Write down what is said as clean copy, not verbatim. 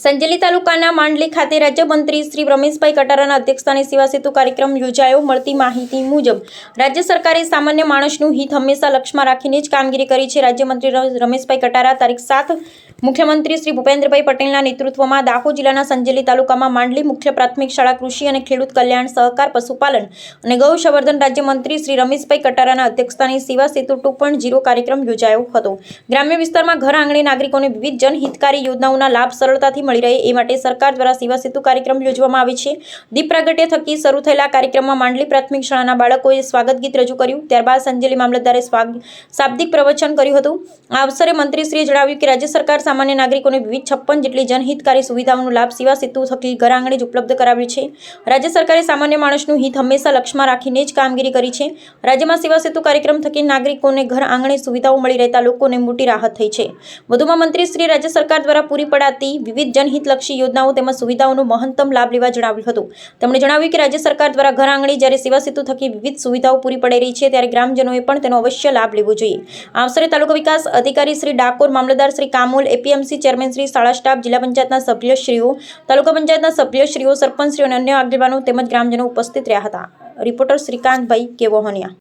સંજેલી તાલુકાના માંડલી ખાતે રાજ્યમંત્રી શ્રી રમેશભાઈ કટારાના અધ્યક્ષસ્થાને સેવા સેતુ કાર્યક્રમ યોજાયો। મળતી માહિતી મુજબ રાજ્ય સરકારે સામાન્ય માણસનું હિત હંમેશા લક્ષ્યમાં રાખીને જ કામગીરી કરી છે। રાજ્યમંત્રી રમેશભાઈ કટારા તારીખ 7 મુખ્યમંત્રી શ્રી ભૂપેન્દ્રભાઈ પટેલના નેતૃત્વમાં દાહોદ જિલ્લાના સંજેલી તાલુકામાં માંડલી મુખ્ય પ્રાથમિક શાળા કૃષિ અને ખેડૂત કલ્યાણ સહકાર પશુપાલન અને ગૌસંવર્ધન રાજ્યમંત્રી શ્રી રમેશભાઈ કટારાના અધ્યક્ષસ્થાને સેવા સેતુ 2.0 કાર્યક્રમ યોજાયો હતો। ગ્રામ્ય વિસ્તારમાં ઘર આંગણે નાગરિકોને વિવિધ જનહિતકારી યોજનાઓના લાભ સરળતાથી મળી રહે એ માટે સરકાર દ્વારા સેવા સેતુ કાર્યક્રમ યોજવામાં આવે છે। દીપ પ્રાગટ્ય થકી શરૂ થયેલા કાર્યક્રમમાં માંડલી પ્રાથમિક શાળાના બાળકોએ સ્વાગત ગીત રજૂ કર્યું। ત્યારબાદ સંજેલી મામલતદારે શાબ્દિક પ્રવચન કર્યું હતું। આ અવસરે મંત્રીશ્રીએ જણાવ્યું કે રાજ્ય સરકાર સામાન્ય નાગરિકોને વિવિધ 56 જેટલી જનહિતકારી સુવિધાઓનો લાભ સેવા સેતુ થકી ઘર આંગણે જ ઉપલબ્ધ કરાવ્યો છે। રાજ્ય સરકારે સામાન્ય માણસનું હિત હંમેશા લક્ષ્યમાં રાખીને જ કામગીરી કરી છે। રાજ્યમાં સેવા સેતુ કાર્યક્રમ થકી નાગરિકોને ઘર આંગણે સુવિધાઓ મળી રહેતા લોકોને મોટી રાહત થઈ છે। વધુમાં મંત્રીશ્રીએ રાજ્ય સરકાર દ્વારા પૂરી પડાતી વિવિધ જનહિતલક્ષી યોજનાઓ તેમજ સુવિધાઓનો મહત્તમ લાભ લેવા જણાવ્યું હતું। તેમણે જણાવ્યું કે રાજ્ય સરકાર દ્વારા ઘર આંગણે જ્યારે સેવા સેતુ થકી વિવિધ સુવિધાઓ પૂરી પડાઈ રહી છે ત્યારે ગ્રામજનોએ પણ તેનો અવશ્ય લાભ લેવો જોઈએ। આ અવસરે તાલુકા વિકાસ અધિકારી શ્રી ડાકોર, મામલતદાર શ્રી કામોલ, એપીએમસી ચેરમેન શ્રી, શાળા સ્ટાફ, જિલ્લા પંચાયતના સભ્યશ્રીઓ, તાલુકા પંચાયતના સભ્યશ્રીઓ, સરપંચશ્રીઓ અને અન્ય આગેવાનો તેમજ ગ્રામજનો ઉપસ્થિત રહ્યા હતા। રિપોર્ટર શ્રીકાંતભાઈ કેવોહનિયા।